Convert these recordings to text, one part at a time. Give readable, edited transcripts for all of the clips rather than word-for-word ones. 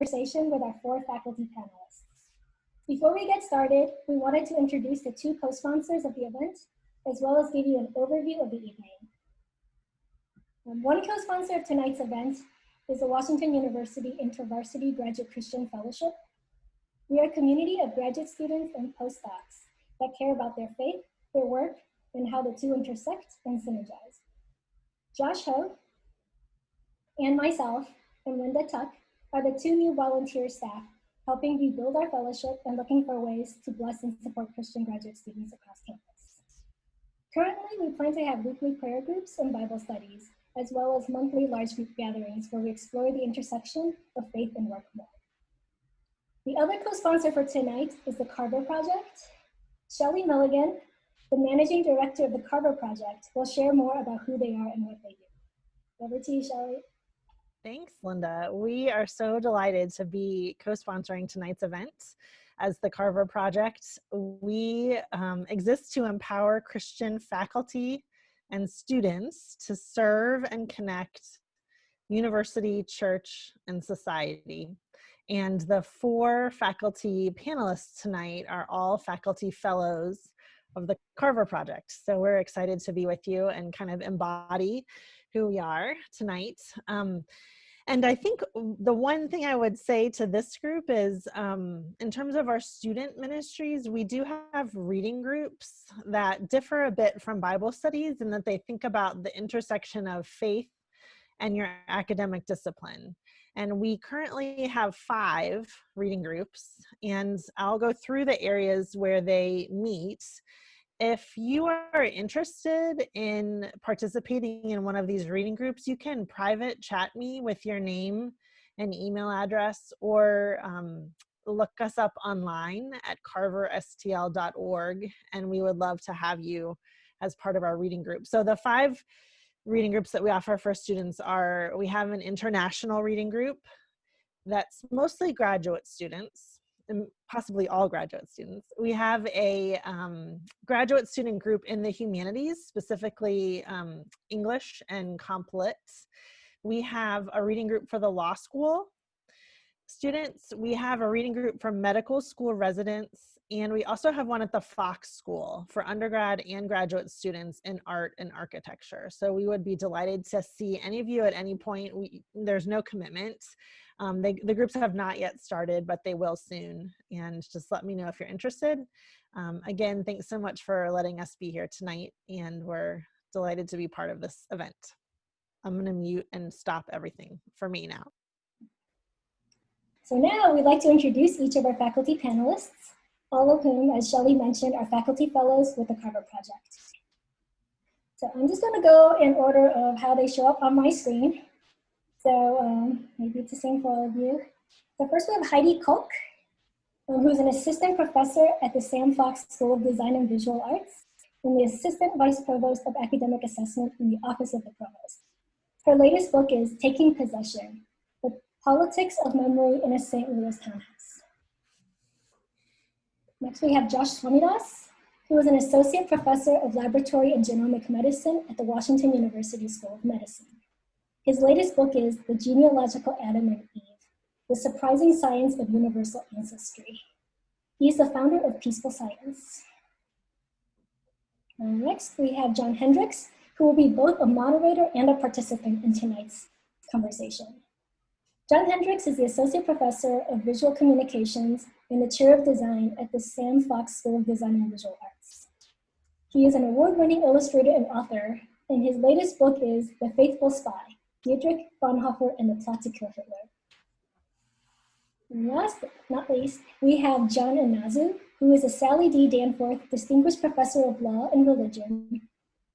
conversation with our 4 faculty panelists. Before we get started, we wanted to introduce the 2 co-sponsors of the event, as well as give you an overview of the evening. One co-sponsor of tonight's event is the Washington University InterVarsity Graduate Christian Fellowship. We are a community of graduate students and postdocs that care about their faith, their work, and how the 2 intersect and synergize. Josh Ho and myself and Linda Tuck are the 2 new volunteer staff helping rebuild our fellowship and looking for ways to bless and support Christian graduate students across campus. Currently, we plan to have weekly prayer groups and Bible studies, as well as monthly large group gatherings where we explore the intersection of faith and work more. The other co-sponsor for tonight is the Carver Project. Shelley Milligan, the managing director of the Carver Project, will share more about who they are and what they do. Over to you, Shelley. Thanks, Linda. We are so delighted to be co-sponsoring tonight's event as the Carver Project. We exist to empower Christian faculty and students to serve and connect university, church, and society. And the 4 faculty panelists tonight are all faculty fellows of the Carver Project. So we're excited to be with you and kind of embody who we are tonight. And I think the one thing I would say to this group is, in terms of our student ministries, we do have reading groups that differ a bit from Bible studies in that they think about the intersection of faith and your academic discipline. And we currently have 5 reading groups, and I'll go through the areas where they meet. If you are interested in participating in one of these reading groups, you can private chat me with your name and email address, or look us up online at carverstl.org, and we would love to have you as part of our reading group. So the 5 reading groups that we offer for students are, we have an international reading group that's mostly graduate students, and possibly all graduate students. We have a graduate student group in the humanities, specifically English and Comp Lit. We have a reading group for the law school students. We have a reading group for medical school residents. And we also have one at the Fox School for undergrad and graduate students in art and architecture. So we would be delighted to see any of you at any point. There's no commitment. The groups have not yet started, but they will soon. And just let me know if you're interested. Again, thanks so much for letting us be here tonight. And we're delighted to be part of this event. I'm going to mute and stop everything for me now. So now we'd like to introduce each of our faculty panelists, all of whom, as Shelley mentioned, are faculty fellows with the Carver Project. So I'm just going to go in order of how they show up on my screen. So maybe it's the same for all of you. So first we have Heidi Kolk, who's an assistant professor at the Sam Fox School of Design and Visual Arts and the assistant vice provost of academic assessment in the office of the provost. Her latest book is Taking Possession: The Politics of Memory in a St. Louis Townhouse. Next, we have Josh Swamidass, who is an associate professor of laboratory and genomic medicine at the Washington University School of Medicine. His latest book is The Genealogical Adam and Eve: The Surprising Science of Universal Ancestry. He is the founder of Peaceful Science. Next, we have John Hendrix, who will be both a moderator and a participant in tonight's conversation. John Hendrix is the Associate Professor of Visual Communications and the Chair of Design at the Sam Fox School of Design and Visual Arts. He is an award-winning illustrator and author, and his latest book is The Faithful Spy: Dietrich Bonhoeffer and the Plot to Kill Hitler. And last but not least, we have John Inazu, who is a Sally D. Danforth Distinguished Professor of Law and Religion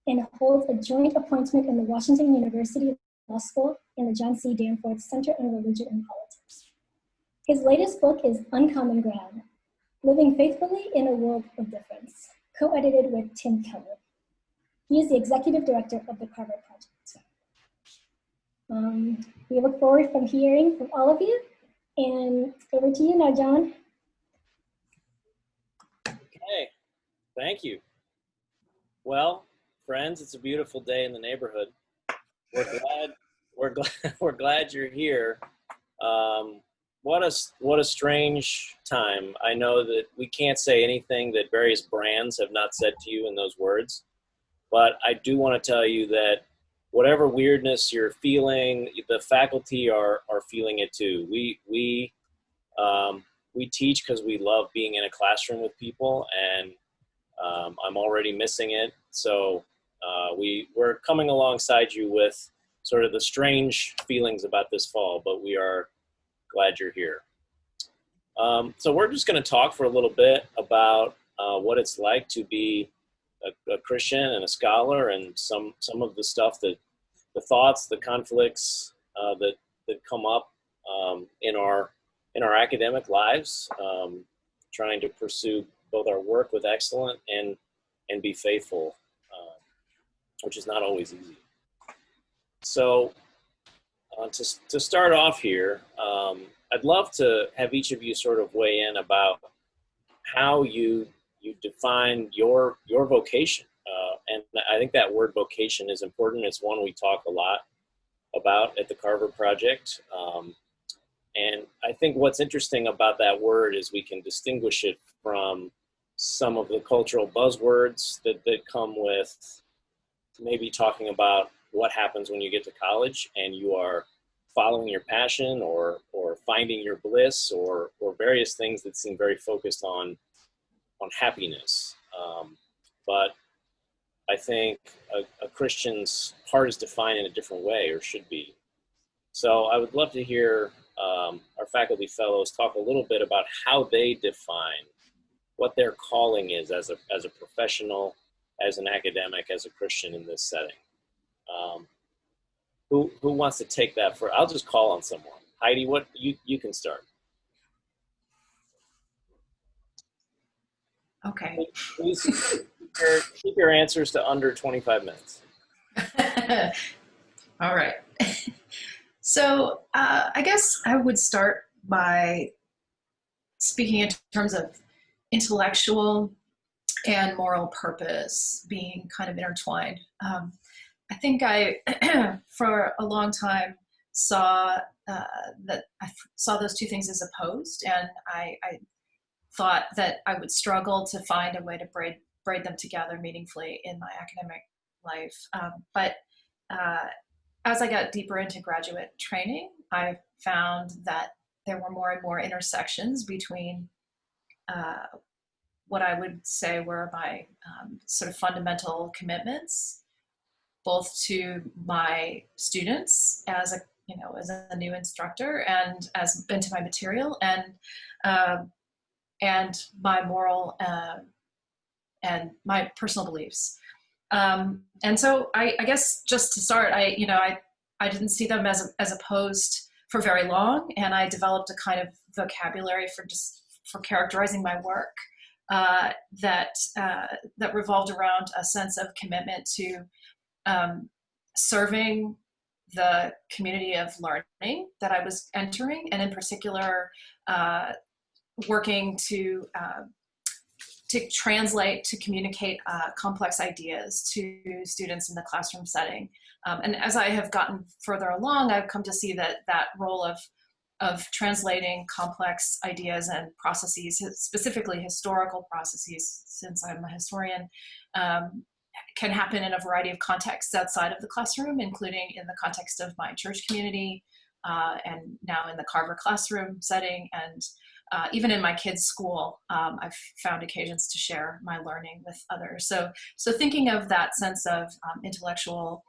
and holds a joint appointment in the Washington University Law School and the John C. Danforth Center on Religion and Politics. His latest book is Uncommon Ground: Living Faithfully in a World of Difference, co-edited with Tim Keller. He is the Executive Director of the Carver Project. We look forward from hearing from all of you, and over to you now, John. Okay, thank you. Well, friends, it's a beautiful day in the neighborhood. We're glad you're here. what a strange time. I know that we can't say anything that various brands have not said to you in those words, but I do want to tell you that whatever weirdness you're feeling, the faculty are feeling it too. We teach because we love being in a classroom with people, and I'm already missing it. So we're coming alongside you with sort of the strange feelings about this fall, but we are glad you're here. So we're just going to talk for a little bit about what it's like to be a Christian and a scholar, and some of the stuff the thoughts, the conflicts that come up in our academic lives, trying to pursue both our work with excellence and be faithful, which is not always easy. So to start off here, I'd love to have each of you sort of weigh in about how you define your vocation. And I think that word vocation is important. It's one we talk a lot about at the Carver Project. And I think what's interesting about that word is we can distinguish it from some of the cultural buzzwords that come with maybe talking about what happens when you get to college and you are following your passion or finding your bliss or various things that seem very focused on happiness. But I think a Christian's heart is defined in a different way, or should be. So I would love to hear our faculty fellows talk a little bit about how they define what their calling is as a professional, as an academic, as a Christian in this setting. Who wants to take that for? I'll just call on someone. Heidi, what you can start. Okay. Please keep your answers to under 25 minutes. All right. So I guess I would start by speaking in terms of intellectual and moral purpose being kind of intertwined. I think I, for a long time, saw those two things as opposed, and I thought that I would struggle to find a way to braid them together meaningfully in my academic life. But as I got deeper into graduate training, I found that there were more and more intersections between what I would say were my sort of fundamental commitments, both to my students as a new instructor and into my material, and my moral and my personal beliefs. And so I guess just to start, I didn't see them as opposed for very long, and I developed a kind of vocabulary for characterizing my work that revolved around a sense of commitment to serving the community of learning that I was entering, and in particular, working to translate, to communicate complex ideas to students in the classroom setting. And as I have gotten further along, I've come to see that role of translating complex ideas and processes, specifically historical processes, since I'm a historian, can happen in a variety of contexts outside of the classroom, including in the context of my church community, and now in the Carver classroom setting, and even in my kids' school, I've found occasions to share my learning with others. So thinking of that sense of intellectual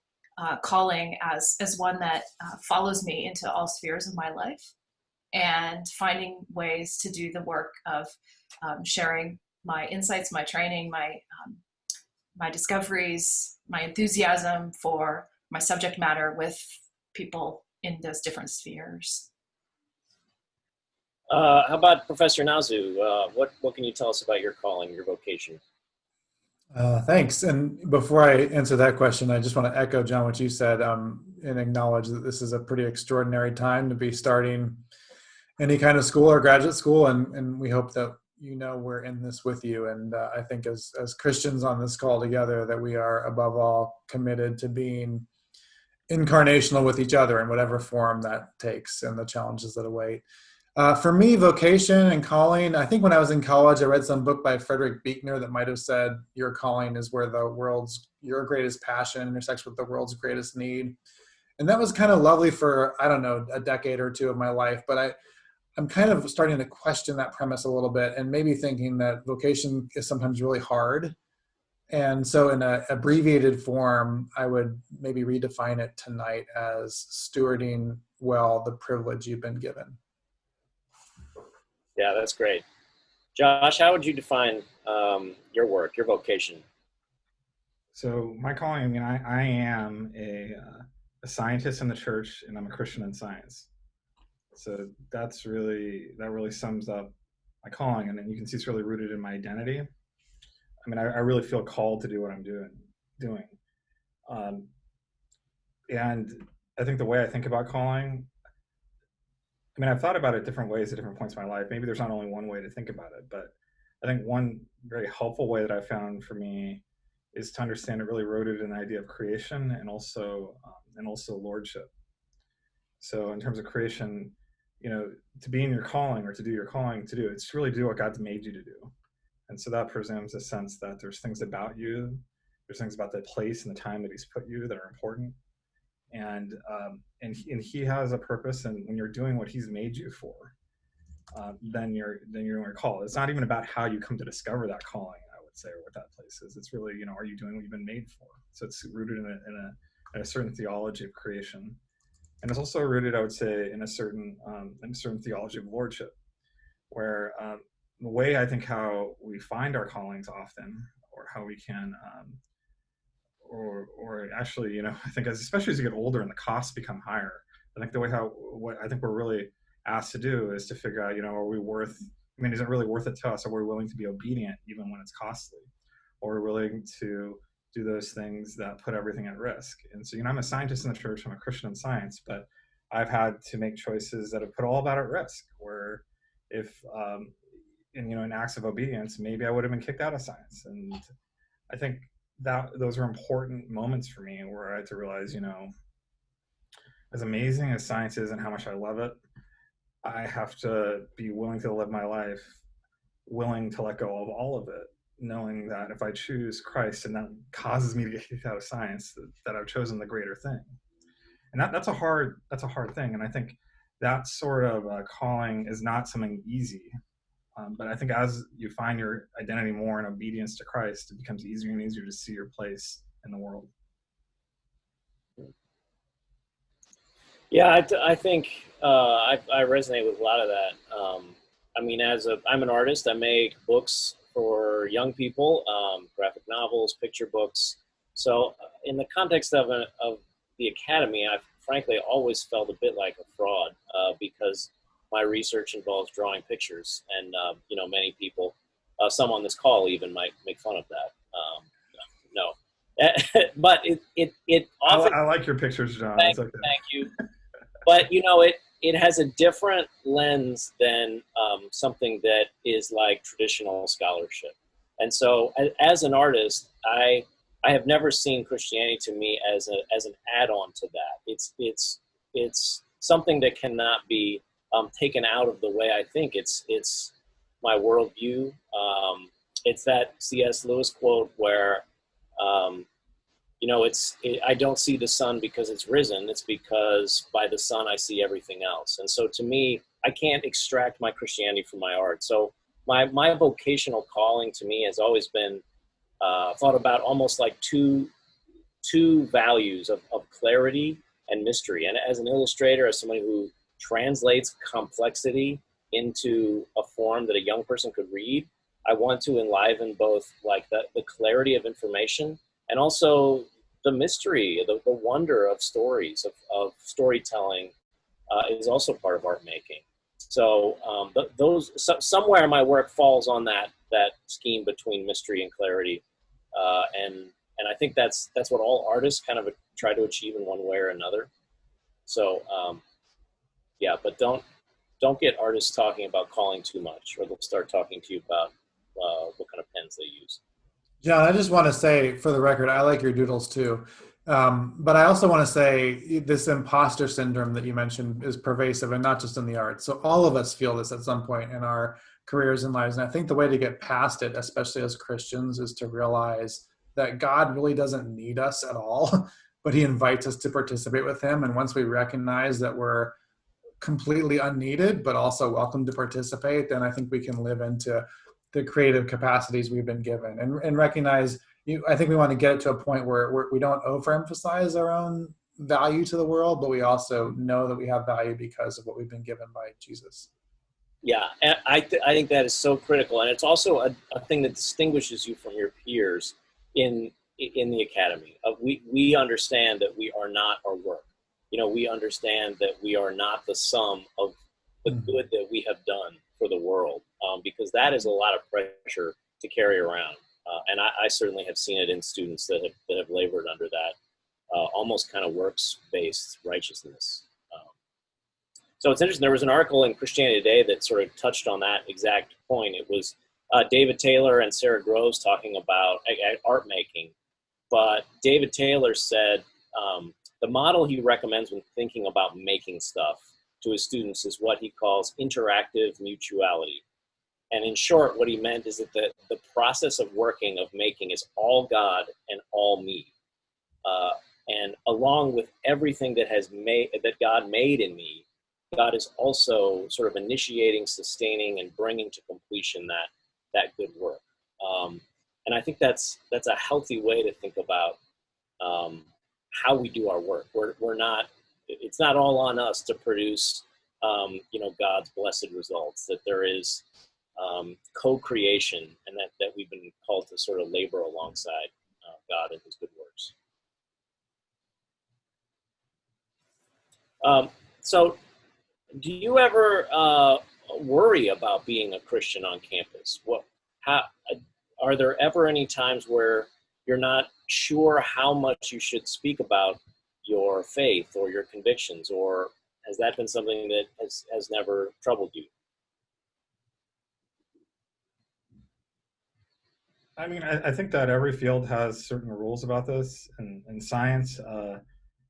calling as one that follows me into all spheres of my life, and finding ways to do the work of sharing my insights, my training, my discoveries, my enthusiasm for my subject matter with people in those different spheres. How about Professor Inazu? What can you tell us about your calling, your vocation? Thanks. And before I answer that question, I just want to echo, John, what you said, and acknowledge that this is a pretty extraordinary time to be starting any kind of school or graduate school. And we hope that we're in this with you. And I think as Christians on this call together, that we are above all committed to being incarnational with each other in whatever form that takes and the challenges that await. For me, vocation and calling, I think when I was in college, I read some book by Frederick Buechner that might have said your calling is where your greatest passion intersects with the world's greatest need. And that was kind of lovely for, I don't know, a decade or two of my life. But I'm kind of starting to question that premise a little bit and maybe thinking that vocation is sometimes really hard. And so in an abbreviated form, I would maybe redefine it tonight as stewarding well the privilege you've been given. Yeah, that's great. Josh, how would you define your work, your vocation? So my calling, I mean, I am a scientist in the church, and I'm a Christian in science. So that really sums up my calling, and then you can see it's really rooted in my identity. I mean, I really feel called to do what I'm doing. And I think the way I think about calling, I mean, I've thought about it different ways at different points in my life. Maybe there's not only one way to think about it, but I think one very helpful way that I found for me is to understand it really rooted in the idea of creation and also lordship. So in terms of creation, to be in your calling or to do your calling to do, it's to really do what God's made you to do. And so that presumes a sense that there's things about you, there's things about the place and the time that He's put you that are important. And he has a purpose, and when you're doing what He's made you for, then you're in your call. It's not even about how you come to discover that calling, I would say, or what that place is. It's really, are you doing what you've been made for? So it's rooted in a certain theology of creation, and it's also rooted, I would say, in a certain theology of lordship, where the way I think how we find our callings often, or how we can. Or actually, I think especially as you get older and the costs become higher, I think what I think we're really asked to do is to figure out, are we is it really worth it to us? Are we willing to be obedient even when it's costly? Or are we willing to do those things that put everything at risk? And so, I'm a scientist in the church, I'm a Christian in science, but I've had to make choices that have put all of that at risk, where if, in acts of obedience, maybe I would have been kicked out of science. And I think that those are important moments for me where I had to realize, as amazing as science is and how much I love it, I have to be willing to live my life, willing to let go of all of it, knowing that if I choose Christ and that causes me to get kicked out of science, that I've chosen the greater thing. And that's a hard thing. And I think that sort of calling is not something easy. But I think as you find your identity more in obedience to Christ, it becomes easier and easier to see your place in the world. Yeah, I think I resonate with a lot of that. I'm an artist. I make books for young people, graphic novels, picture books. So in the context of the academy, I've frankly always felt a bit like a fraud because my research involves drawing pictures, and many people, some on this call even might make fun of that. No, but it often. I like your pictures, John. Thank you. But it has a different lens than something that is like traditional scholarship. And so, as an artist, I have never seen Christianity to me as an add-on to that. It's something that cannot be taken out of the way I think. It's my worldview. It's that C.S. Lewis quote where, I don't see the sun because it's risen. It's because by the sun I see everything else. And so to me, I can't extract my Christianity from my art. So my vocational calling to me has always been thought about almost like two values of clarity and mystery. And as an illustrator, as somebody who translates complexity into a form that a young person could read, I want to enliven both like the clarity of information and also the mystery, the wonder of stories, of storytelling is also part of art making. So somewhere my work falls on that scheme between mystery and clarity, and I think that's what all artists kind of try to achieve in one way or another. So yeah, but don't get artists talking about calling too much, or they'll start talking to you about what kind of pens they use. John, I just want to say for the record, I like your doodles too. But I also want to say this imposter syndrome that you mentioned is pervasive, and not just in the arts. So all of us feel this at some point in our careers and lives. And I think the way to get past it, especially as Christians, is to realize that God really doesn't need us at all, but he invites us to participate with him. And once we recognize that we're completely unneeded, but also welcome to participate, then I think we can live into the creative capacities we've been given, and recognize, I think we want to get it to a point where we don't overemphasize our own value to the world, but we also know that we have value because of what we've been given by Jesus. Yeah, and I think that is so critical, and it's also a thing that distinguishes you from your peers in the academy. We understand that we are not our work. We understand that we are not the sum of the good that we have done for the world, because that is a lot of pressure to carry around. And I certainly have seen it in students that have labored under that almost kind of works-based righteousness. So it's interesting. There was an article in Christianity Today that sort of touched on that exact point. It was David Taylor and Sarah Groves talking about art making. But David Taylor said the model he recommends when thinking about making stuff to his students is what he calls interactive mutuality. And in short, what he meant is that the process of working, of making, is all God and all me. And along with everything that God made in me, God is also sort of initiating, sustaining, and bringing to completion that good work. And I think that's a healthy way to think about how we do our work. It's not all on us to produce, God's blessed results. That there is co-creation, and that we've been called to sort of labor alongside God and his good works. So do you ever worry about being a Christian on campus? Are there ever any times where you're not sure how much you should speak about your faith or your convictions, or has that been something that has never troubled you? I mean, I think that every field has certain rules about this. And in science,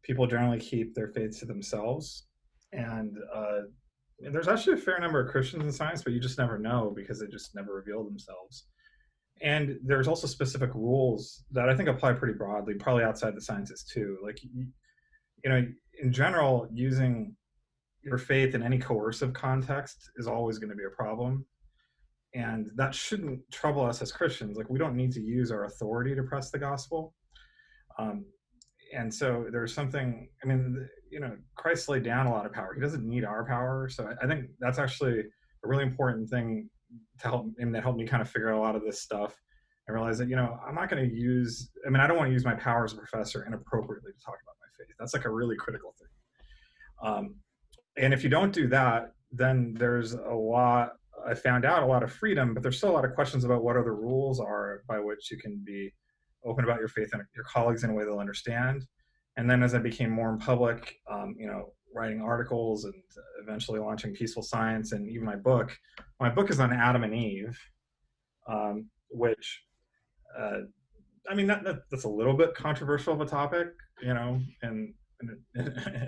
people generally keep their faith to themselves. And there's actually a fair number of Christians in science, but you just never know because they just never reveal themselves. And there's also specific rules that I think apply pretty broadly, probably outside the sciences too. Like, in general, using your faith in any coercive context is always going to be a problem. And that shouldn't trouble us as Christians. Like, we don't need to use our authority to press the gospel. And so there's something, Christ laid down a lot of power. He doesn't need our power. So I think that's actually a really important thing to help him, that helped me kind of figure out a lot of this stuff and realize that, I'm not going to use, I don't want to use my power as a professor inappropriately to talk about my faith. That's like a really critical thing. And if you don't do that, then there's I found out a lot of freedom, but there's still a lot of questions about what other rules are by which you can be open about your faith and your colleagues in a way they'll understand. And then as I became more in public, writing articles and eventually launching Peaceful Science and even my book is on Adam and Eve, which, that's a little bit controversial of a topic, and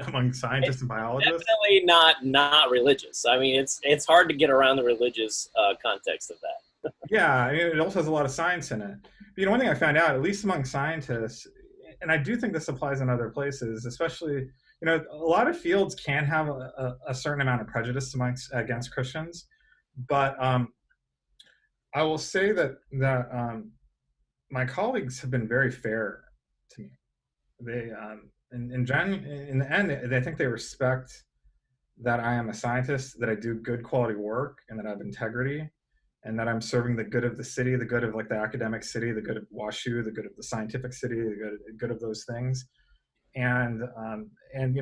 among scientists and biologists. Definitely not religious. It's hard to get around the religious context of that. Yeah, it also has a lot of science in it. But, one thing I found out, at least among scientists, and I do think this applies in other places, especially, a lot of fields can have a certain amount of prejudice against Christians. But I will say that my colleagues have been very fair to me. They, in the end, I think they respect that I am a scientist, that I do good quality work, and that I have integrity, and that I'm serving the good of the city, the good of the academic city, the good of WashU, the good of the scientific city, the good of those things. And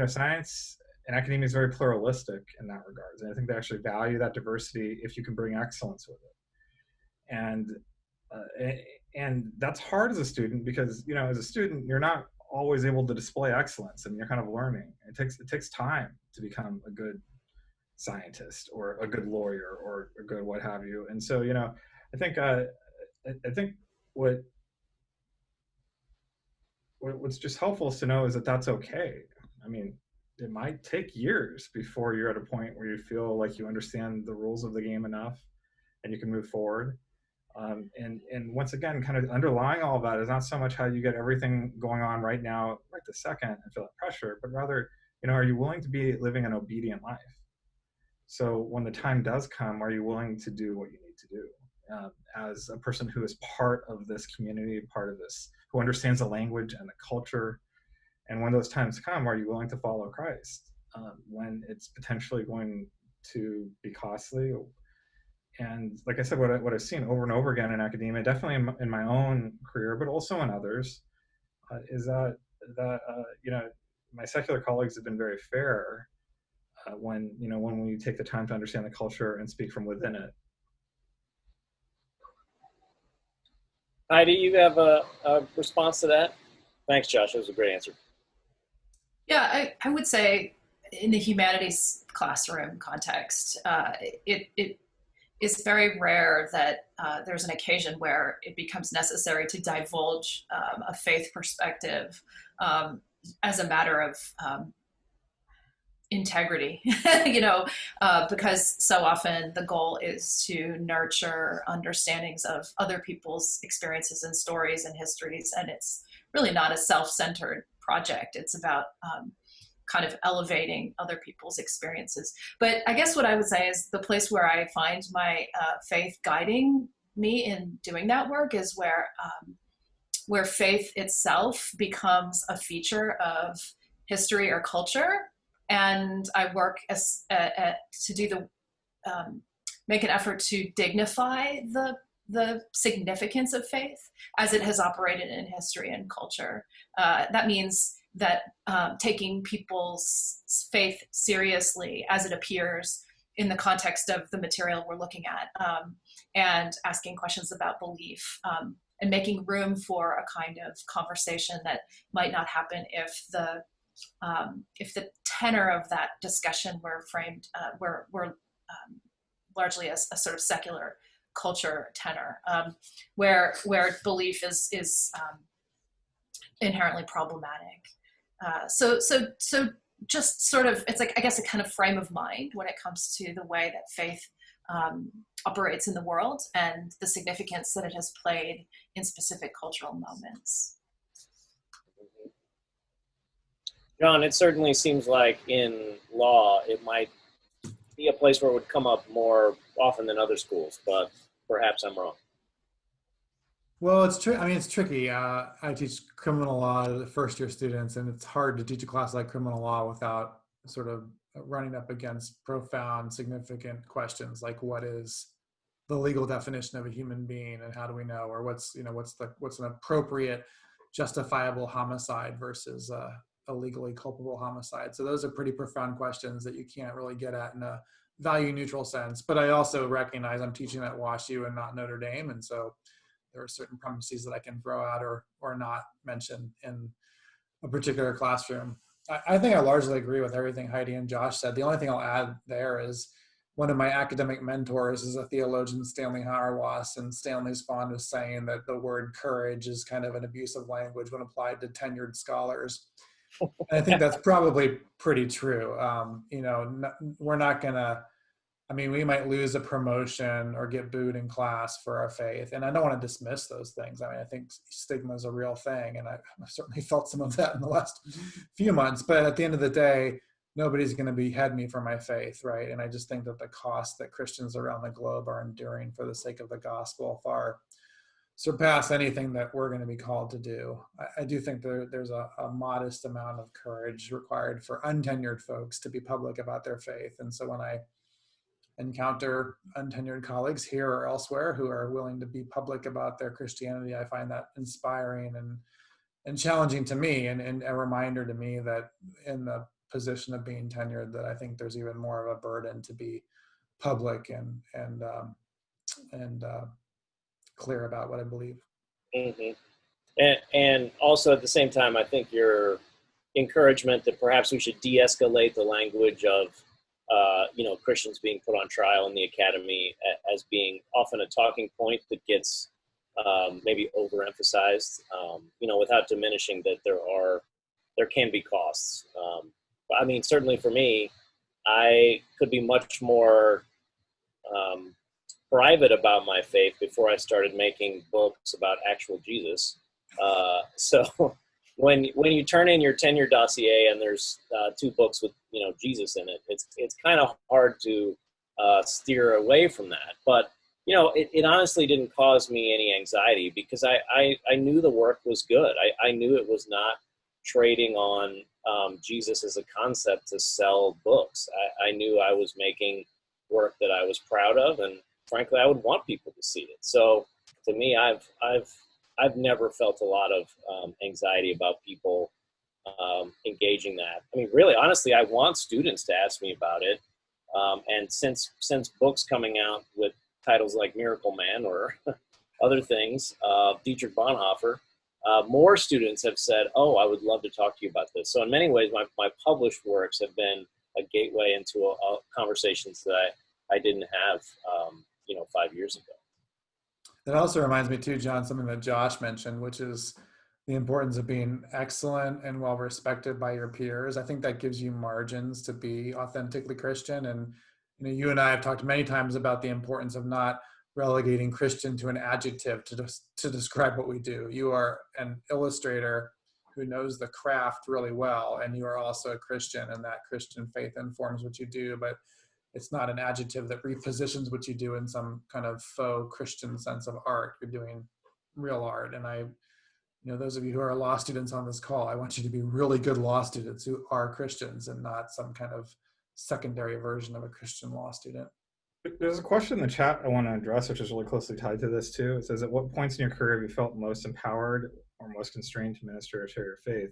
science and academia is very pluralistic in that regard. And I think they actually value that diversity if you can bring excellence with it. And that's hard as a student because, as a student, you're not always able to display excellence, and you're kind of learning. It takes time to become a good scientist or a good lawyer or a good what have you. And so, I think what what's just helpful is to know is that that's okay. I mean, it might take years before you're at a point where you feel like you understand the rules of the game enough and you can move forward. And once again, kind of underlying all of that is not so much how you get everything going on right now, right this second, and feel that pressure, but rather, are you willing to be living an obedient life? So when the time does come, are you willing to do what you need to do? As a person who is part of this community, part of this, who understands the language and the culture, and when those times come, are you willing to follow Christ when it's potentially going to be costly? And like I said, what I've seen over and over again in academia, definitely in my own career, but also in others, is that my secular colleagues have been very fair when we take the time to understand the culture and speak from within it. Heidi, you have a response to that? Thanks, Josh. That was a great answer. Yeah, I would say in the humanities classroom context, it is very rare that there's an occasion where it becomes necessary to divulge a faith perspective as a matter of integrity, because so often the goal is to nurture understandings of other people's experiences and stories and histories, and it's really not a self-centered project. It's about kind of elevating other people's experiences. But I guess what I would say is the place where I find my faith guiding me in doing that work is where faith itself becomes a feature of history or culture. And I work to do make an effort to dignify the significance of faith as it has operated in history and culture. That means that taking people's faith seriously as it appears in the context of the material we're looking at, and asking questions about belief, and making room for a kind of conversation that might not happen if the tenor of that discussion were framed, were largely a sort of secular culture tenor, where belief is inherently problematic. So just sort of, it's like, I guess, a kind of frame of mind when it comes to the way that faith operates in the world and the significance that it has played in specific cultural moments. John, it certainly seems like in law, it might be a place where it would come up more often than other schools, but perhaps I'm wrong. Well, it's tricky. I teach criminal law to first-year students, and it's hard to teach a class like criminal law without sort of running up against profound, significant questions like what is the legal definition of a human being, and how do we know, or what's an appropriate, justifiable homicide versus a legally culpable homicide. So those are pretty profound questions that you can't really get at in a value-neutral sense. But I also recognize I'm teaching at WashU and not Notre Dame, and so there are certain premises that I can throw out or not mention in a particular classroom. I think I largely agree with everything Heidi and Josh said. The only thing I'll add there is one of my academic mentors is a theologian, Stanley Hauerwas, and Stanley's fond of saying that the word courage is kind of an abusive language when applied to tenured scholars. And I think that's probably pretty true. We're not gonna, we might lose a promotion or get booed in class for our faith. And I don't want to dismiss those things. I think stigma is a real thing. And I've certainly felt some of that in the last few months. But at the end of the day, nobody's going to behead me for my faith, right? And I just think that the cost that Christians around the globe are enduring for the sake of the gospel far surpass anything that we're going to be called to do. I do think there's a modest amount of courage required for untenured folks to be public about their faith. And so when I encounter untenured colleagues here or elsewhere who are willing to be public about their Christianity, I find that inspiring and challenging to me, and a reminder to me that in the position of being tenured, that I think there's even more of a burden to be public and clear about what I believe. Mm-hmm. And also at the same time, I think your encouragement that perhaps we should de-escalate the language of Christians being put on trial in the academy as being often a talking point that gets maybe overemphasized, without diminishing that there can be costs. But I mean, certainly for me, I could be much more private about my faith before I started making books about actual Jesus. So when you turn in your tenure dossier and there's 2 books with Jesus in it, it's kind of hard to steer away from that. But it honestly didn't cause me any anxiety because I knew the work was good. I knew it was not trading on Jesus as a concept to sell books. I knew I was making work that I was proud of, and frankly, I would want people to see it. So to me, I've never felt a lot of anxiety about people engaging that. I mean, really, honestly, I want students to ask me about it. And since books coming out with titles like Miracle Man or other things, Dietrich Bonhoeffer, more students have said, oh, I would love to talk to you about this. So in many ways, my published works have been a gateway into conversations that I didn't have, 5 years ago. That also reminds me too, John, something that Josh mentioned, which is the importance of being excellent and well respected by your peers. I think that gives you margins to be authentically Christian. And you and I have talked many times about the importance of not relegating Christian to an adjective to describe what we do. You are an illustrator who knows the craft really well, and you are also a Christian, and that Christian faith informs what you do, but it's not an adjective that repositions what you do in some kind of faux Christian sense of art. You're doing real art. And those of you who are law students on this call, I want you to be really good law students who are Christians and not some kind of secondary version of a Christian law student. There's a question in the chat I want to address, which is really closely tied to this too. It says, at what points in your career have you felt most empowered or most constrained to minister or share your faith?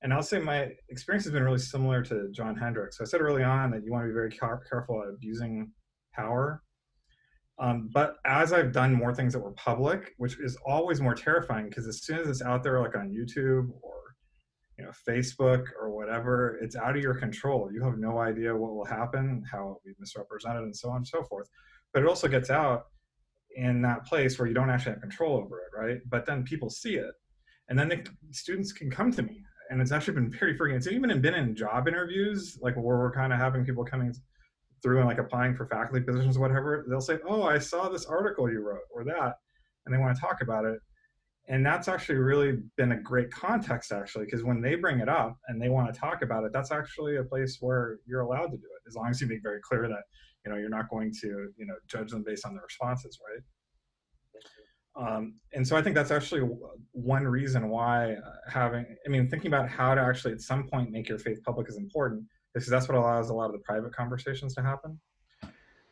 And I'll say my experience has been really similar to John Hendrix. I said early on that you want to be very careful of abusing power. But as I've done more things that were public, which is always more terrifying, because as soon as it's out there, like on YouTube or Facebook or whatever, it's out of your control. You have no idea what will happen, how it will be misrepresented, and so on and so forth. But it also gets out in that place where you don't actually have control over it, right? But then people see it, and then students can come to me. And it's actually been very freaking. It's even been in job interviews, like where we're kind of having people coming through and like applying for faculty positions, or whatever. They'll say, "Oh, I saw this article you wrote," or that, and they want to talk about it. And that's actually really been a great context, actually, because when they bring it up and they want to talk about it, that's actually a place where you're allowed to do it, as long as you make very clear that you're not going to judge them based on their responses, right? And so I think that's actually one reason why thinking about how to actually at some point make your faith public is important, because that's what allows a lot of the private conversations to happen.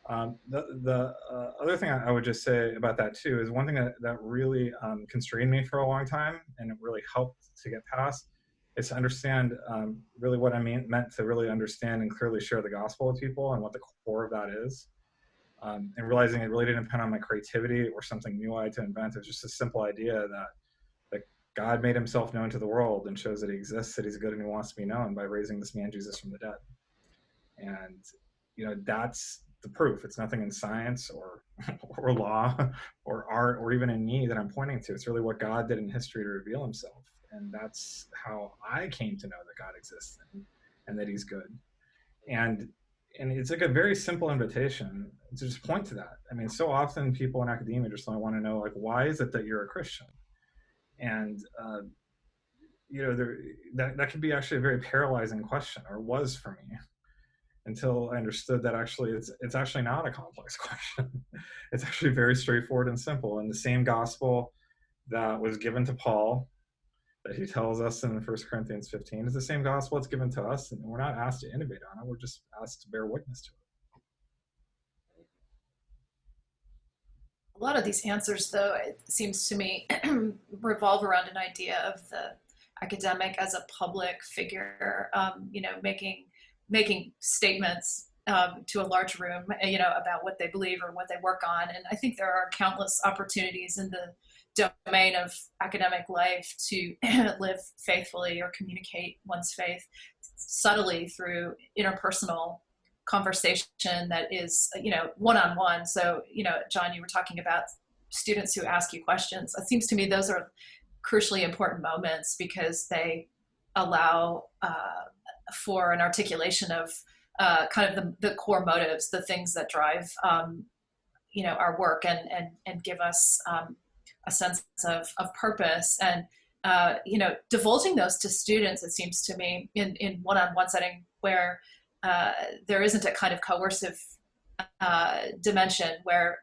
The other thing I would just say about that too is one thing that really constrained me for a long time, and it really helped to get past, is to understand really what I meant to really understand and clearly share the gospel with people and what the core of that is. And realizing it really didn't depend on my creativity or something new I had to invent. It was just a simple idea that God made himself known to the world and shows that he exists, that he's good and he wants to be known by raising this man Jesus from the dead. And that's the proof. It's nothing in science or law or art or even in me that I'm pointing to. It's really what God did in history to reveal himself. And that's how I came to know that God exists and that he's good. And it's like a very simple invitation to just point to that. I mean, so often people in academia just want to know, like, why is it that you're a Christian? And, that could be actually a very paralyzing question, or was for me, until I understood that actually it's actually not a complex question. It's actually very straightforward and simple. And the same gospel that was given to Paul, that he tells us in 1 Corinthians 15, is the same gospel that's given to us, and we're not asked to innovate on it, we're just asked to bear witness to it. A lot of these answers, though, it seems to me, revolve around an idea of the academic as a public figure, making statements to a large room, about what they believe or what they work on. And I think there are countless opportunities in the domain of academic life to live faithfully or communicate one's faith subtly through interpersonal conversation that is, one-on-one. So, John, you were talking about students who ask you questions. It seems to me those are crucially important moments because they allow for an articulation of kind of the core motives, the things that drive our work and give us a sense of purpose. And divulging those to students, it seems to me, in one-on-one setting where there isn't a kind of coercive dimension where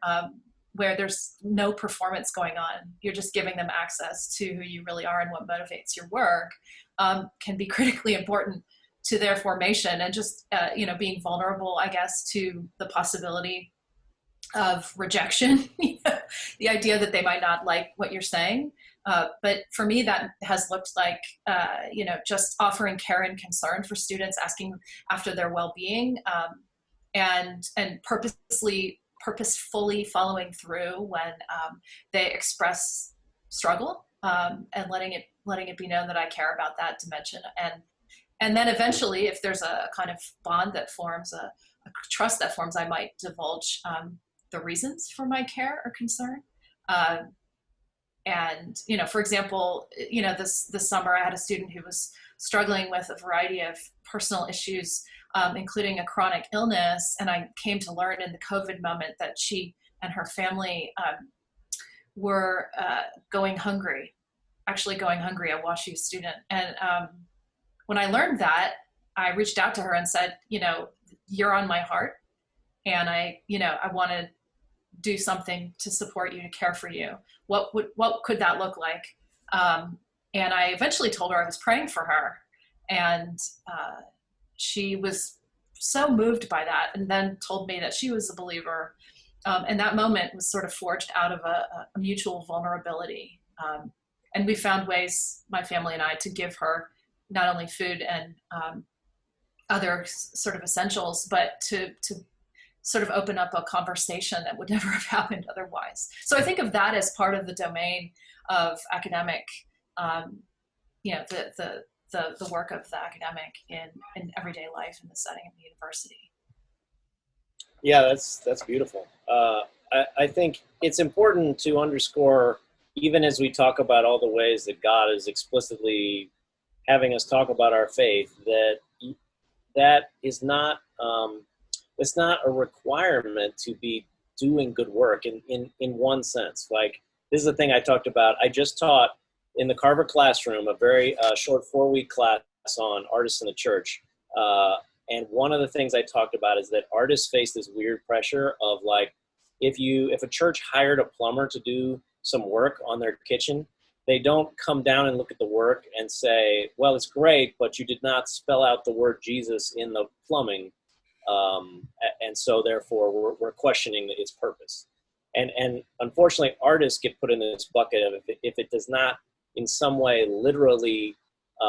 there's no performance going on. You're just giving them access to who you really are and what motivates your work, can be critically important to their formation, and just being vulnerable, I guess, to the possibility of rejection, the idea that they might not like what you're saying. But for me, that has looked like, just offering care and concern for students, asking after their well-being, and purposefully following through when they express struggle, and letting it be known that I care about that dimension. And then eventually, if there's a kind of bond that forms, a trust that forms, I might divulge the reasons for my care or concern. And, for example, this summer I had a student who was struggling with a variety of personal issues, including a chronic illness. And I came to learn in the COVID moment that she and her family were going hungry, a WashU student. And when I learned that, I reached out to her and said, you're on my heart. And I want to do something to support you, to care for you. What could that look like? And I eventually told her I was praying for her. And she was so moved by that, and then told me that she was a believer. And that moment was sort of forged out of a mutual vulnerability. And we found ways, my family and I, to give her not only food and other sort of essentials, but to sort of open up a conversation that would never have happened otherwise. So I think of that as part of the domain of academic, the work of the academic in everyday life in the setting of the university. Yeah, that's beautiful. I think it's important to underscore, even as we talk about all the ways that God is explicitly having us talk about our faith, that is not, it's not a requirement to be doing good work in one sense. Like, this is the thing I talked about. I just taught in the Carver classroom a very short 4-week class on artists in the church. And one of the things I talked about is that artists face this weird pressure of, like, if a church hired a plumber to do some work on their kitchen, they don't come down and look at the work and say, well, it's great, but you did not spell out the word Jesus in the plumbing. And so therefore we're questioning its purpose. And unfortunately, artists get put in this bucket of if it does not in some way literally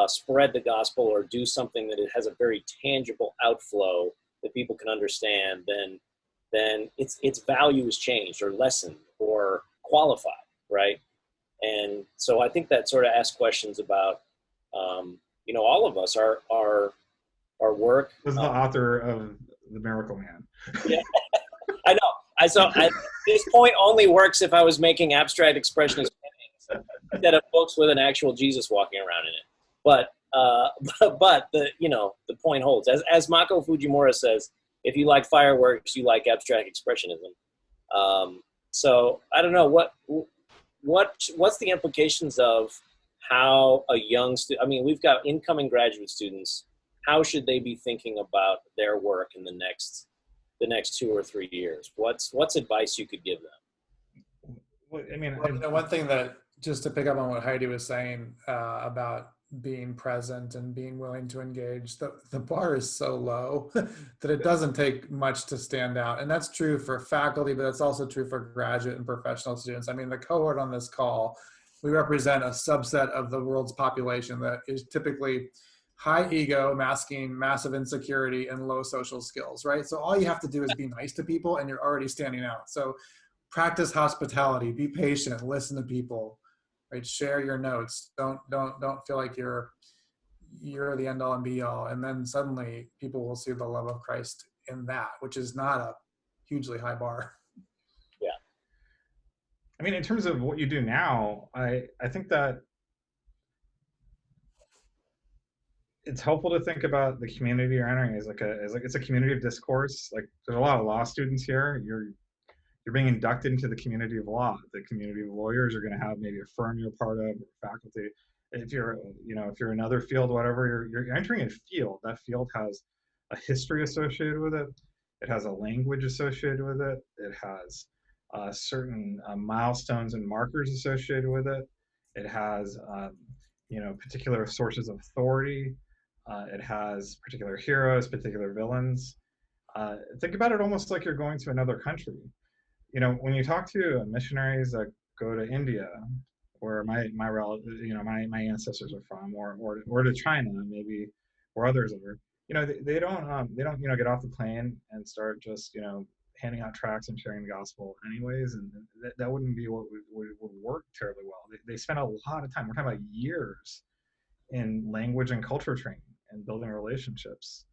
spread the gospel or do something that it has a very tangible outflow that people can understand, then its value is changed or lessened or qualified, right? And so I think that sort of asks questions about, all of us, our work. This is the author of The Miracle Man. Yeah, I know. This point only works if I was making abstract expressionist paintings instead of books with an actual Jesus walking around in it. But the point holds. As Mako Fujimura says, if you like fireworks, you like abstract expressionism. So I don't know what's the implications of how a young we've got incoming graduate students. How should they be thinking about their work in the next 2 or 3 years? What's advice you could give them? One thing that, just to pick up on what Heidi was saying about being present and being willing to engage, the bar is so low that it doesn't take much to stand out. And that's true for faculty, but that's also true for graduate and professional students. I mean, the cohort on this call, we represent a subset of the world's population that is typically high ego, masking massive insecurity and low social skills, right? So all you have to do is be nice to people and you're already standing out. So practice hospitality, be patient, listen to people, right? Share your notes. Don't feel like you're the end all and be all. And then suddenly people will see the love of Christ in that, which is not a hugely high bar. Yeah. mean, in terms of what you do now, I think that it's helpful to think about the community you're entering as like it's a community of discourse. Like there's a lot of law students here. You're being inducted into the community of law. The community of lawyers are going to have maybe a firm you're part of, or faculty. If you're, if you're another field, whatever, you're entering a field. That field has a history associated with it. It has a language associated with it. It has certain milestones and markers associated with it. It has, particular sources of authority. It has particular heroes, particular villains. Think about it almost like you're going to another country. When you talk to missionaries that go to India, where my ancestors are from, or to China, maybe, or others are, they don't get off the plane and start just handing out tracts and sharing the gospel anyways, and that wouldn't be what would work terribly well. They spend a lot of time. We're talking about years in language and culture training and building relationships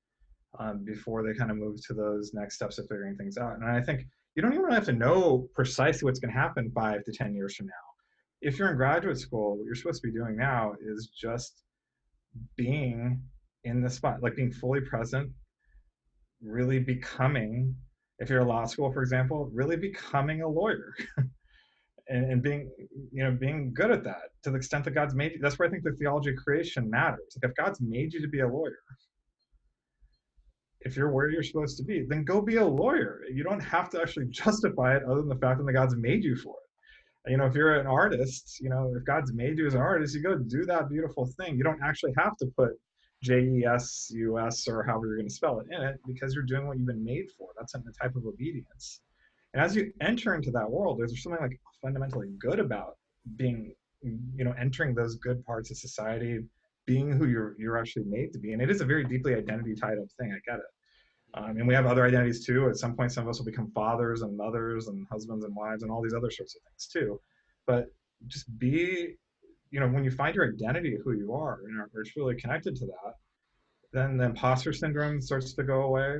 before they kind of move to those next steps of figuring things out. And I think you don't even really have to know precisely what's going to happen 5 to 10 years from now. If you're in graduate school, what you're supposed to be doing now is just being in the spot, like being fully present, really becoming, if you're a law school, for example, really becoming a lawyer and being, being good at that to the extent that God's made you. That's where I think the theology of creation matters. Like if God's made you to be a lawyer, if you're where you're supposed to be, then go be a lawyer. You don't have to actually justify it other than the fact that God's made you for it. If you're an artist, if God's made you as an artist, you go do that beautiful thing. You don't actually have to put JESUS or however you're going to spell it in it, because you're doing what you've been made for. That's a type of obedience. And as you enter into that world, there's something like fundamentally good about being, entering those good parts of society, being who you're actually made to be. And it is a very deeply identity tied up thing. I get it. And we have other identities too. At some point, some of us will become fathers and mothers and husbands and wives and all these other sorts of things too. But just be, when you find your identity of who you are and are truly connected to that, then the imposter syndrome starts to go away.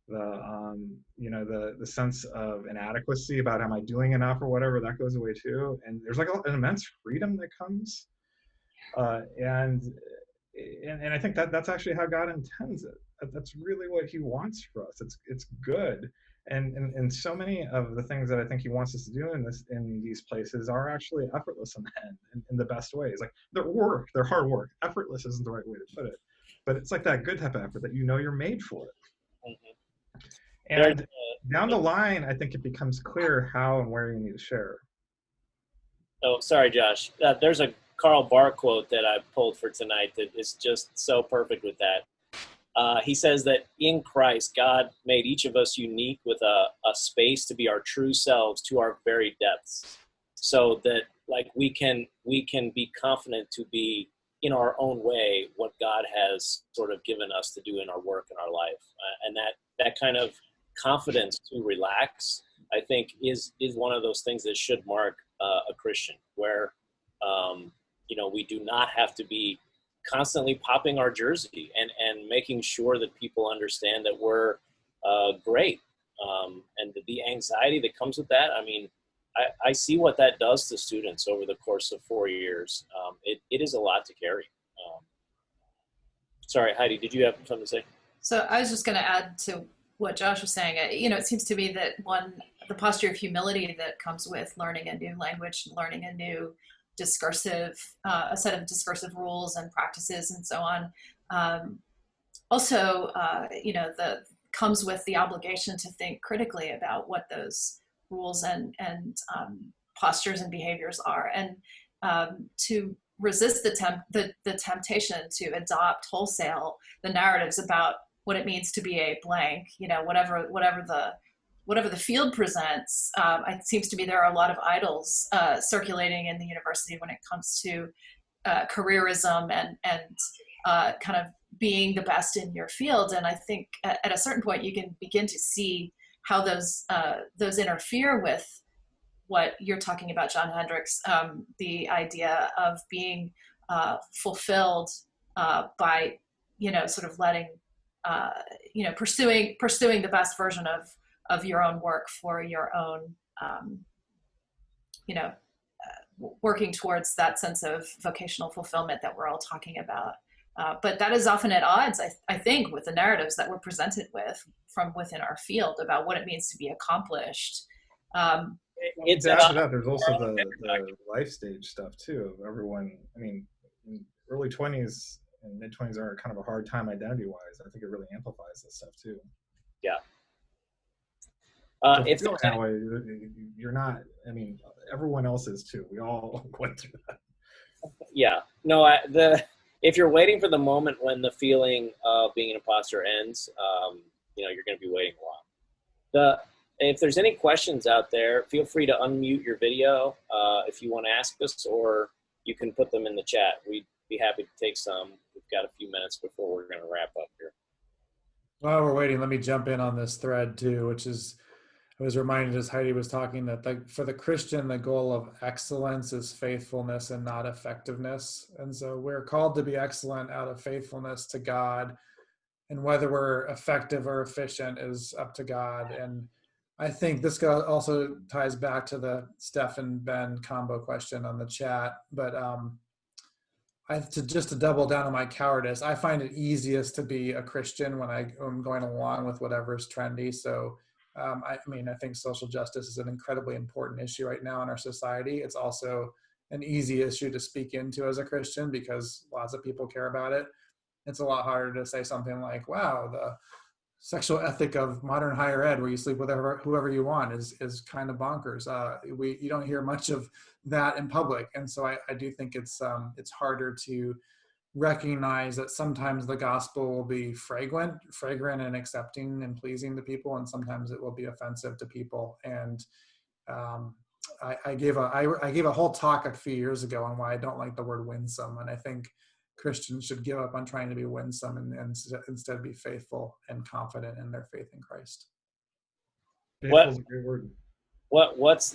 The sense of inadequacy about am I doing enough or whatever, that goes away too. And there's like an immense freedom that comes. And I think that's actually how God intends it. That's really what He wants for us. It's good, and so many of the things that I think He wants us to do in these places are actually effortless in the end, in the best ways. Like they're hard work. Effortless isn't the right way to put it, but it's like that good type of effort that you're made for it. Mm-hmm. And down the line, I think it becomes clear how and where you need to share. Oh, sorry, Josh. There's a Karl Barth quote that I pulled for tonight that is just so perfect with that. He says that in Christ, God made each of us unique with a space to be our true selves to our very depths, so that like we can be confident to be in our own way what God has sort of given us to do in our work and our life, and that kind of confidence to relax, I think, is one of those things that should mark a Christian, where we do not have to be constantly popping our jersey and making sure that people understand that we're great, and the anxiety that comes with that. I mean, I see what that does to students over the course of 4 years. It is a lot to carry. Sorry, Heidi, did you have something to say? So I was just going to add to what Josh was saying. It seems to me that the posture of humility that comes with learning a new language, learning a new a set of discursive rules and practices and so on. Also, comes with the obligation to think critically about what those rules and postures and behaviors are, and to resist the temptation to adopt wholesale the narratives about what it means to be a blank, whatever the field presents. It seems to me there are a lot of idols circulating in the university when it comes to careerism and kind of being the best in your field. And I think at a certain point you can begin to see how those interfere with what you're talking about, John Hendrix, the idea of being fulfilled by, sort of letting, pursuing the best version of your own work for your own working towards that sense of vocational fulfillment that we're all talking about. But that is often at odds, I think, with the narratives that we're presented with from within our field about what it means to be accomplished. It's after that, there's also the life stage stuff too. Everyone, I mean, early 20s and mid 20s are kind of a hard time identity-wise. I think it really amplifies this stuff too. Yeah. So if you feel that way, you're not. I mean, everyone else is too. We all went through that. Yeah. No. If you're waiting for the moment when the feeling of being an imposter ends, you're going to be waiting a while. If there's any questions out there, feel free to unmute your video if you want to ask us, or you can put them in the chat. We'd be happy to take some. We've got a few minutes before we're going to wrap up here. While we're waiting, let me jump in on this thread too, which is, I was reminded as Heidi was talking that for the Christian, the goal of excellence is faithfulness and not effectiveness. And so we're called to be excellent out of faithfulness to God. And whether we're effective or efficient is up to God. And I think this also ties back to the Steph and Ben combo question on the chat. But to double down on my cowardice, I find it easiest to be a Christian when I'm going along with whatever's trendy. So I think social justice is an incredibly important issue right now in our society. It's also an easy issue to speak into as a Christian because lots of people care about it. It's a lot harder to say something like, wow, the sexual ethic of modern higher ed where you sleep with whoever you want is kind of bonkers. You don't hear much of that in public. And so I do think it's harder to recognize that sometimes the gospel will be fragrant and accepting and pleasing to people, and sometimes it will be offensive to people. And I gave a whole talk a few years ago on why I don't like the word winsome, and I think Christians should give up on trying to be winsome and instead be faithful and confident in their faith in Christ. Faithful is a great word.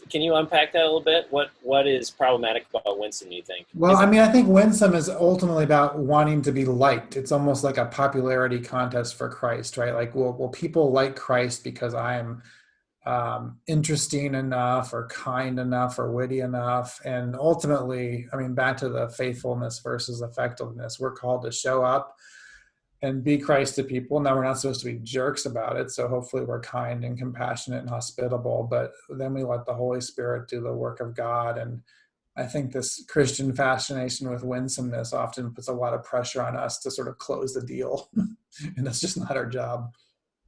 Can you unpack that a little bit? What is problematic about winsome, you think? Well, I think winsome is ultimately about wanting to be liked. It's almost like a popularity contest for Christ, right? Like, will people like Christ because I'm interesting enough or kind enough or witty enough? And ultimately, back to the faithfulness versus effectiveness, we're called to show up and be Christ to people. Now, we're not supposed to be jerks about it, so hopefully we're kind and compassionate and hospitable, but then we let the Holy Spirit do the work of God. And I think this Christian fascination with winsomeness often puts a lot of pressure on us to sort of close the deal, and that's just not our job.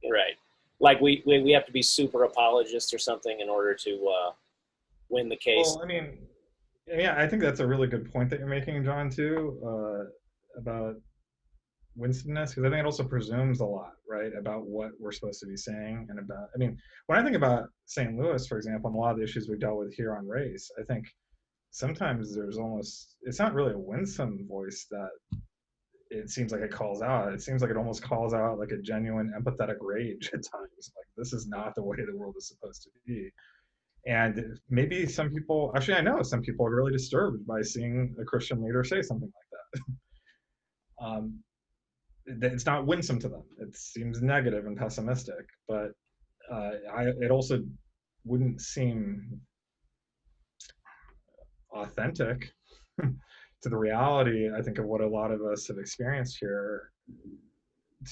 Right. Like we have to be super apologists or something in order to win the case. Well, I think that's a really good point that you're making, John, too, about winsomeness, because I think it also presumes a lot, right, about what we're supposed to be saying. And about, when I think about St. Louis, for example, and a lot of the issues we dealt with here on race, I think sometimes it's not really a winsome voice that it seems like it calls out. It seems like it almost calls out like a genuine empathetic rage at times. Like, this is not the way the world is supposed to be. And maybe some people, actually I know some people are really disturbed by seeing a Christian leader say something like that. It's not winsome to them. It seems negative and pessimistic, but it also wouldn't seem authentic to the reality, I think, of what a lot of us have experienced here,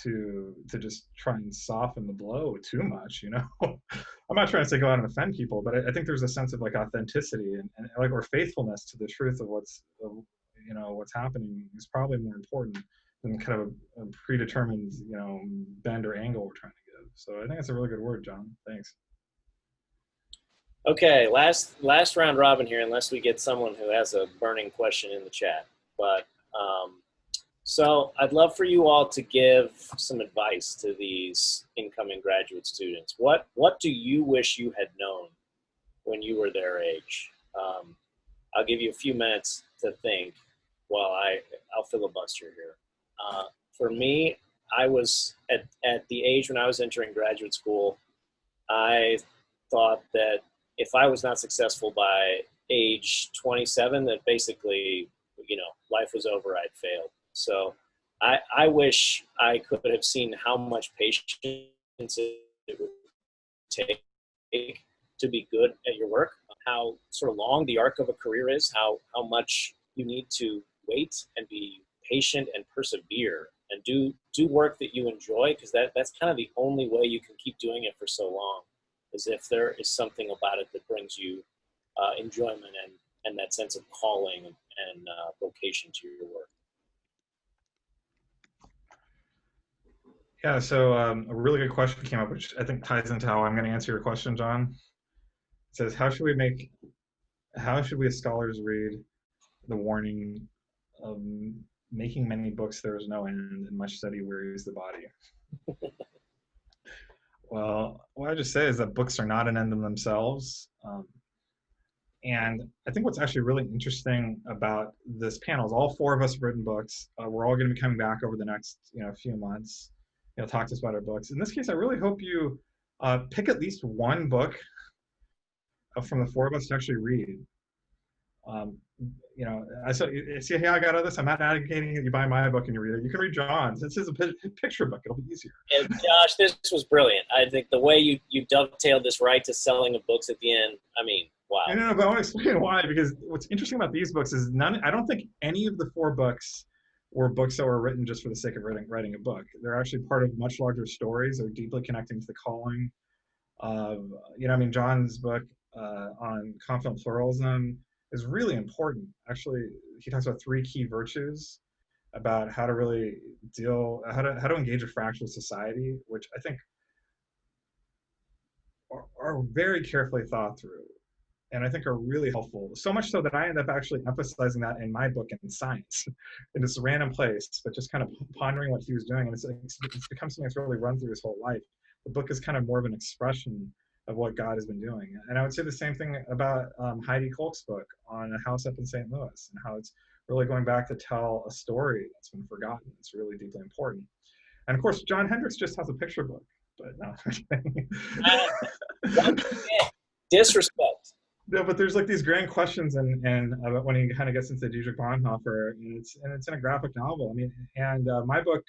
to just try and soften the blow too much, I'm not trying to say go out and offend people, but I think there's a sense of like authenticity and like, or faithfulness to the truth of what's happening is probably more important than kind of a predetermined, bend or angle we're trying to give. So I think that's a really good word, John. Thanks. Okay, last round robin here, unless we get someone who has a burning question in the chat. But so I'd love for you all to give some advice to these incoming graduate students. What do you wish you had known when you were their age? I'll give you a few minutes to think while I'll filibuster here. For me, I was at the age when I was entering graduate school, I thought that if I was not successful by age 27, that basically, life was over, I'd failed. So I wish I could have seen how much patience it would take to be good at your work. how sort of long the arc of a career is, how much you need to wait and be patient and persevere and do work that you enjoy, because that's kind of the only way you can keep doing it for so long, is if there is something about it that brings you enjoyment and that sense of calling and vocation to your work. Yeah, so a really good question came up, which I think ties into how I'm going to answer your question, John. It says, how should we as scholars read the warning of making many books there is no end, and much study wearies the body? Well, what I just say is that books are not an end in themselves. And I think what's actually really interesting about this panel is all four of us have written books. We're all going to be coming back over the next few months. Talk to us about our books. In this case, I really hope you pick at least one book from the four of us to actually read. I see how I got out of this. I'm not advocating that you buy my book and you read it. You can read John's. This is a picture book. It'll be easier. And Josh, this was brilliant. I think the way you dovetailed this right to selling of books at the end, I mean, wow. No, but I want to explain why, because what's interesting about these books is I don't think any of the four books were books that were written just for the sake of writing a book. They're actually part of much larger stories. They're deeply connecting to the calling of, John's book on confident pluralism is really important. Actually, he talks about three key virtues about how to really how to engage a fractured society, which I think are very carefully thought through, and I think are really helpful. So much so that I end up actually emphasizing that in my book in science, in this random place, but just kind of pondering what he was doing, and it's become something that's really run through his whole life. The book is kind of more of an expression of what God has been doing. And I would say the same thing about Heidi Kolk's book on a house up in St. Louis, and how it's really going back to tell a story that's been forgotten. It's really deeply important. And of course, John Hendrix just has a picture book, but no. Disrespect. No, but there's like these grand questions, and when he kind of gets into Dietrich Bonhoeffer, and it's in a graphic novel. I mean, and my book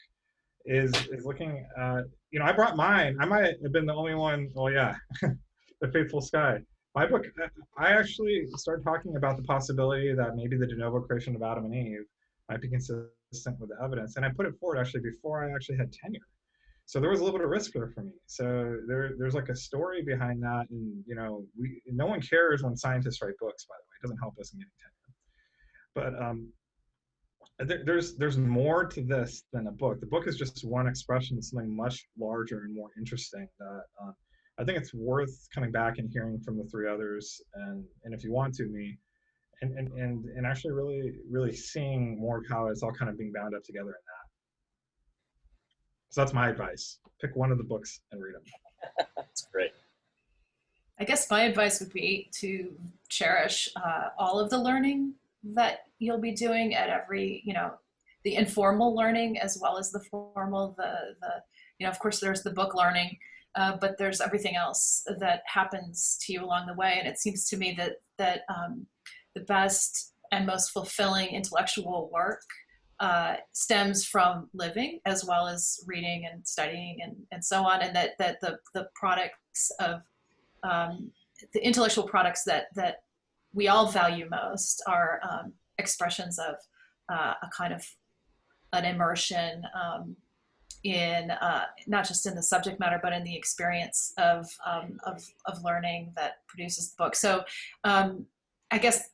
is looking at, I brought mine. I might have been the only one. Oh yeah, The Faithful Sky. My book, I actually started talking about the possibility that maybe the de novo creation of Adam and Eve might be consistent with the evidence, and I put it forward actually before I actually had tenure. So there was a little bit of risk there for me. So there's like a story behind that, and no one cares when scientists write books. By the way, it doesn't help us in getting tenure. But there's more to this than a book. The book is just one expression of something much larger and more interesting that I think it's worth coming back and hearing from the three others, and if you want to, me, and actually really seeing more of how it's all kind of being bound up together in that. So that's my advice. Pick one of the books and read them. That's great. I guess my advice would be to cherish all of the learning that you'll be doing at every, the informal learning as well as the formal, of course there's the book learning, but there's everything else that happens to you along the way. And it seems to me that the best and most fulfilling intellectual work stems from living as well as reading and studying and so on, and that the products of the intellectual products that we all value most are expressions of a kind of an immersion in not just in the subject matter, but in the experience of learning that produces the book. So I guess,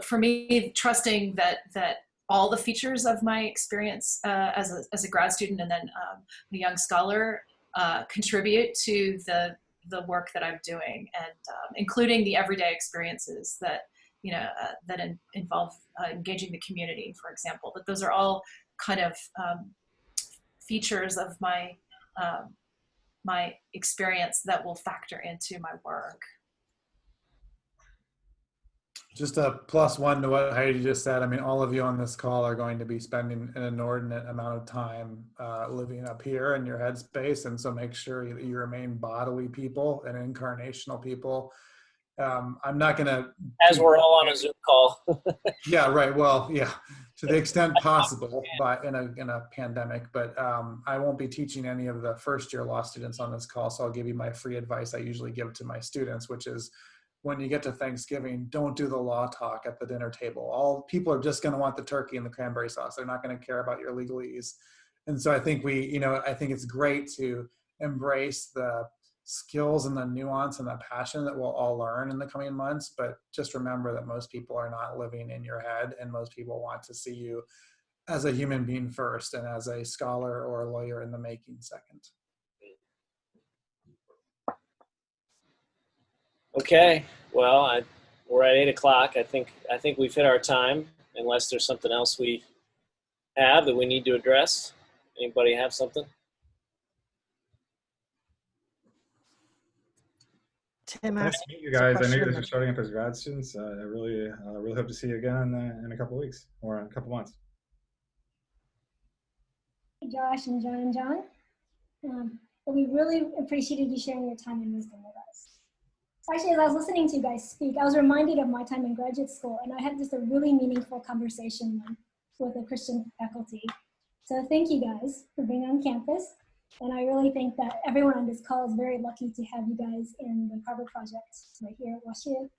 for me, trusting that all the features of my experience as a grad student and then a young scholar contribute to the work that I'm doing, and including the everyday experiences that involve engaging the community, for example. But those are all kind of features of my my experience that will factor into my work. Just a +1 to what Heidi just said. I mean, all of you on this call are going to be spending an inordinate amount of time living up here in your headspace. And so make sure you remain bodily people and incarnational people. I'm not going to... As we're all on a Zoom call. Yeah, right. Well, yeah, to the extent possible in a pandemic. But I won't be teaching any of the first-year law students on this call. So I'll give you my free advice I usually give to my students, which is when you get to Thanksgiving, don't do the law talk at the dinner table. All people are just going to want the turkey and the cranberry sauce. They're not going to care about your legalese. And so I think I think it's great to embrace the skills and the nuance and the passion that we'll all learn in the coming months. But just remember that most people are not living in your head, and most people want to see you as a human being first and as a scholar or a lawyer in the making second. Okay, well, we're at 8 o'clock. I think we've hit our time, unless there's something else we have that we need to address. Anybody have something? Tim Nice asked to meet you a guys. I know question you in guys are the- starting up as grad students. I really hope to see you again in a couple of weeks or in a couple months. Josh and John. But we really appreciated you sharing your time and wisdom with us. Actually, as I was listening to you guys speak, I was reminded of my time in graduate school, and I had just a really meaningful conversation with a Christian faculty. So thank you guys for being on campus. And I really think that everyone on this call is very lucky to have you guys in the Carver Project right here at WashU.